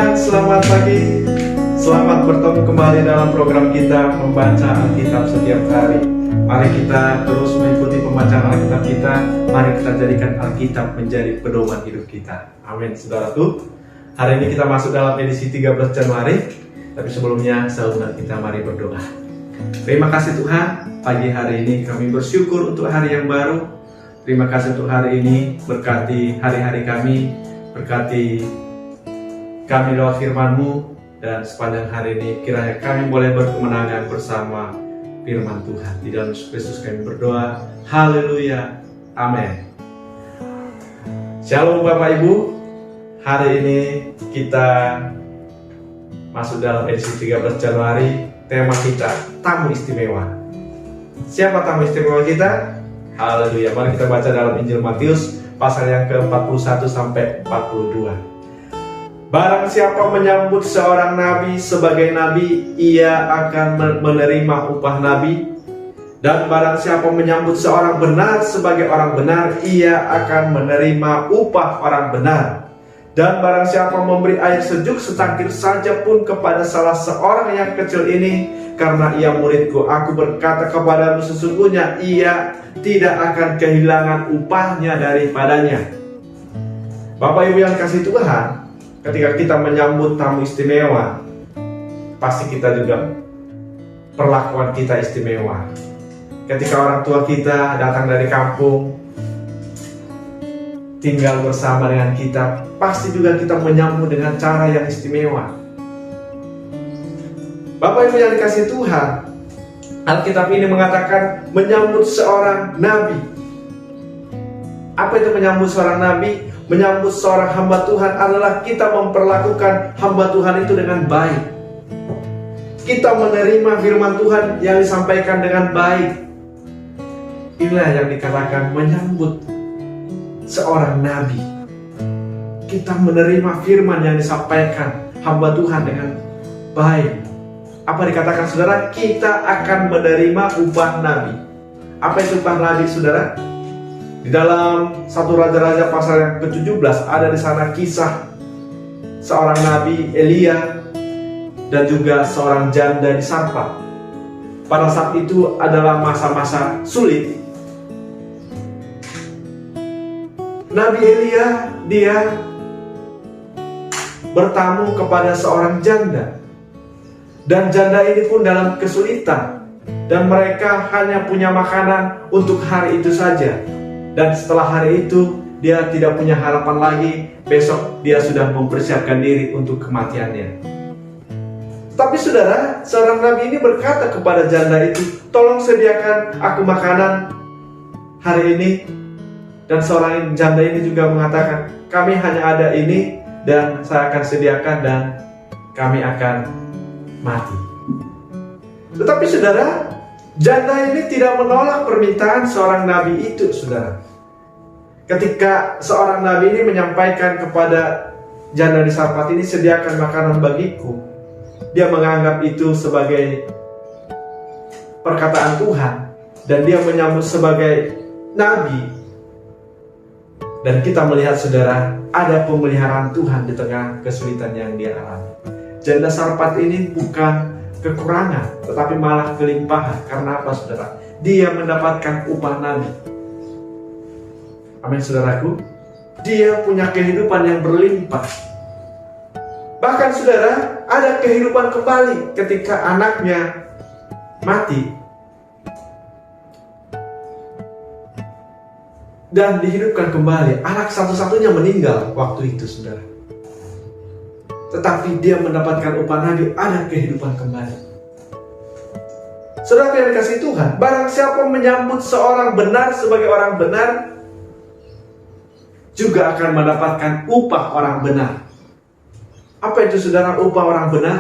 teman-teman, selamat pagi. Selamat bertemu kembali dalam program kita membaca Alkitab setiap hari. Mari kita terus mengikuti pembacaan Alkitab kita. Mari kita jadikan Alkitab menjadi pedoman hidup kita. Amin, saudaraku. Hari ini kita masuk dalam edisi 13 Januari. Tapi sebelumnya, saudara kita mari berdoa. Terima kasih Tuhan, pagi hari ini kami bersyukur untuk hari yang baru. Terima kasih untuk hari ini, berkati hari-hari kami, berkati kami lewat firman-Mu, dan sepanjang hari ini kiranya kami boleh berkemenangan bersama firman Tuhan. Di dalam Yesus Kristus kami berdoa. Haleluya. Amin. Shalom Bapak Ibu. Hari ini kita masuk dalam edisi 13 Januari. Tema kita, tamu istimewa. Siapa tamu istimewa kita? Haleluya. Mari kita baca dalam Injil Matius pasal yang ke-41 sampai 42. Barang siapa menyambut seorang nabi sebagai nabi, ia akan menerima upah nabi. Dan barang siapa menyambut seorang benar sebagai orang benar, ia akan menerima upah orang benar. Dan barang siapa memberi air sejuk secangkir saja pun kepada salah seorang yang kecil ini, karena ia muridku, aku berkata kepadamu, sesungguhnya ia tidak akan kehilangan upahnya daripadanya. Bapak Ibu yang kasih Tuhan, ketika kita menyambut tamu istimewa, pasti kita juga perlakuan kita istimewa. Ketika orang tua kita datang dari kampung, tinggal bersama dengan kita, pasti juga kita menyambut dengan cara yang istimewa. Bapak Ibu yang dikasih Tuhan, Alkitab ini mengatakan menyambut seorang nabi. Apa itu menyambut seorang nabi? Menyambut seorang hamba Tuhan adalah kita memperlakukan hamba Tuhan itu dengan baik. Kita menerima firman Tuhan yang disampaikan dengan baik. Inilah yang dikatakan menyambut seorang nabi. Kita menerima firman yang disampaikan hamba Tuhan dengan baik. Apa dikatakan saudara? Kita akan menerima upah nabi. Apa itu upah nabi saudara? Di dalam 1 Raja-Raja pasal yang ke-17 ada di sana kisah seorang nabi Elia dan juga seorang janda di Sarpat. Pada saat itu adalah masa-masa sulit. Nabi Elia dia bertamu kepada seorang janda. Dan janda ini pun dalam kesulitan. Dan mereka hanya punya makanan untuk hari itu saja. Dan setelah hari itu dia tidak punya harapan lagi. Besok dia sudah mempersiapkan diri untuk kematiannya. Tapi saudara, seorang nabi ini berkata kepada janda itu, tolong sediakan aku makanan hari ini. Dan seorang janda ini juga mengatakan, kami hanya ada ini dan saya akan sediakan dan kami akan mati. Tetapi saudara, janda ini tidak menolak permintaan seorang nabi itu, saudara. Ketika seorang nabi ini menyampaikan kepada janda di Sarpat ini, sediakan makanan bagiku, dia menganggap itu sebagai perkataan Tuhan dan dia menyambut sebagai nabi. Dan kita melihat saudara, ada pemeliharaan Tuhan di tengah kesulitan yang dia alami. Janda Sarpat ini bukan kekurangan, tetapi malah kelimpahan. Karena apa saudara? Dia mendapatkan upah nabi. Amin saudaraku. Dia punya kehidupan yang berlimpah. Bahkan saudara, ada kehidupan kembali ketika anaknya mati dan dihidupkan kembali. Anak satu-satunya meninggal waktu itu saudara. Tetapi dia mendapatkan upah nabi, ada kehidupan kembali. Saudara yang dikasihi Tuhan, barang siapa menyambut seorang benar sebagai orang benar, juga akan mendapatkan upah orang benar. Apa itu saudara upah orang benar?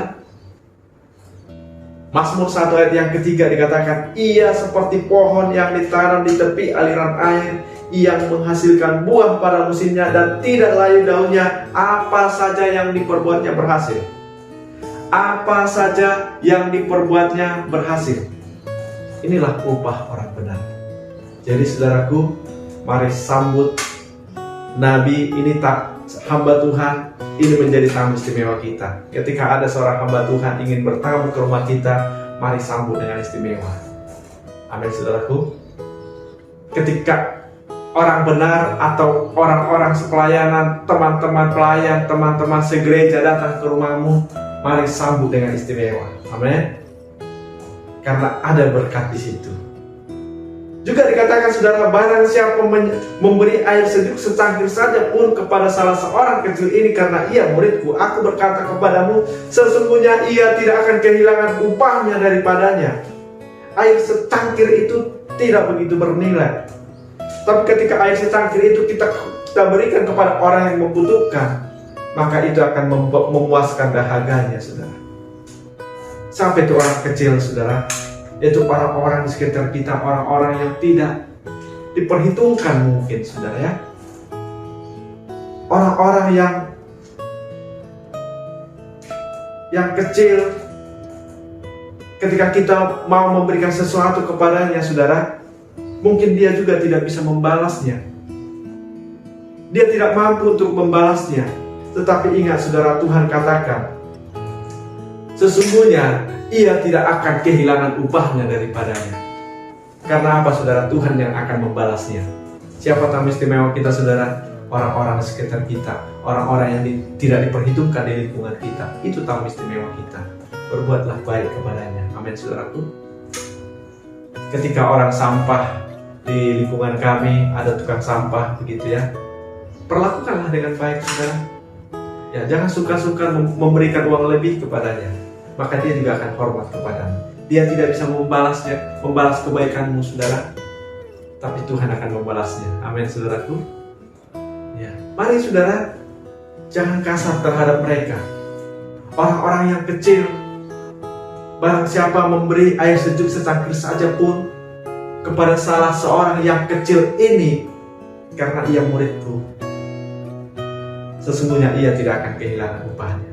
Mazmur 1 ayat yang ketiga dikatakan, ia seperti pohon yang ditanam di tepi aliran air, yang menghasilkan buah pada musimnya dan tidak layu daunnya. Apa saja yang diperbuatnya berhasil. Apa saja yang diperbuatnya berhasil. Inilah upah orang benar. Jadi saudaraku, mari sambut nabi, ini tak hamba Tuhan, ini menjadi tamu istimewa kita. Ketika ada seorang hamba Tuhan ingin bertamu ke rumah kita, mari sambut dengan istimewa. Amin, saudaraku. Ketika orang benar atau orang-orang sepelayanan, teman-teman pelayan, teman-teman segereja datang ke rumahmu, mari sambut dengan istimewa. Amin. Karena ada berkat di situ. Juga dikatakan, saudara, barang siapa memberi air sejuk secangkir saja pun kepada salah seorang kecil ini karena ia muridku, aku berkata kepadamu, sesungguhnya ia tidak akan kehilangan upahnya daripadanya. Air secangkir itu tidak begitu bernilai. Tapi ketika air secangkir itu kita berikan kepada orang yang membutuhkan, maka itu akan memuaskan dahaganya, saudara. Sampai itu orang kecil, saudara, yaitu orang-orang di sekitar kita, orang-orang yang tidak diperhitungkan mungkin, saudara ya. Orang-orang yang kecil, ketika kita mau memberikan sesuatu kepadanya, saudara, mungkin dia juga tidak bisa membalasnya. Dia tidak mampu untuk membalasnya. Tetapi ingat, saudara, Tuhan katakan, sesungguhnya ia tidak akan kehilangan upahnya daripadanya. Karena apa, saudara? Tuhan yang akan membalasnya. Siapa tamu istimewa kita, saudara? Orang-orang di sekitar kita, orang-orang yang tidak diperhitungkan di lingkungan kita. Itu tamu istimewa kita. Berbuatlah baik kepadanya. Amin, saudaraku. Ketika orang sampah di lingkungan kami, ada tukang sampah, begitu ya, perlakukanlah dengan baik, saudara. Ya, jangan suka-suka memberikan uang lebih kepadanya, maka dia juga akan hormat kepadamu. Dia tidak bisa membalas kebaikanmu, saudara, tapi Tuhan akan membalasnya. Amin, saudaraku. Ya, mari, saudara, jangan kasar terhadap mereka. Orang-orang yang kecil, barang siapa memberi air sejuk secangkir saja pun kepada salah seorang yang kecil ini karena ia muridku, sesungguhnya ia tidak akan kehilangan upahnya.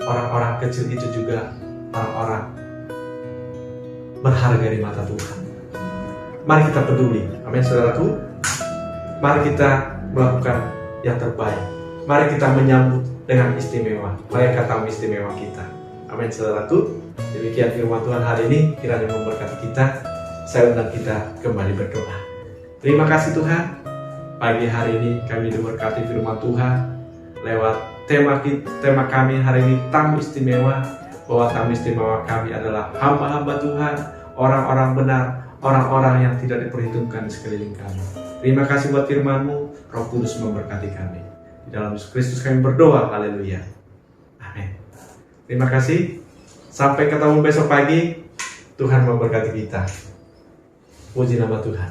Orang-orang kecil itu juga orang-orang berharga di mata Tuhan. Mari kita peduli. Amin, saudaraku. Mari kita melakukan yang terbaik. Mari kita menyambut dengan istimewa mereka tamu istimewa kita. Amin, saudaraku. Demikian firman Tuhan hari ini, kiranya memberkati kita. Saya undang kita kembali berdoa. Terima kasih Tuhan. Pagi hari ini kami diberkati firman Tuhan lewat tema kami hari ini, tamu istimewa. Bahwa tamu istimewa kami adalah hamba-hamba Tuhan, orang-orang benar, orang-orang yang tidak diperhitungkan di sekeliling kami. Terima kasih buat firman-Mu. Roh Kudus memberkati kami. Di dalam Yesus Kristus kami berdoa. Haleluya. Amin. Terima kasih. Sampai ketemu besok pagi. Tuhan memberkati kita. Puji nama Tuhan.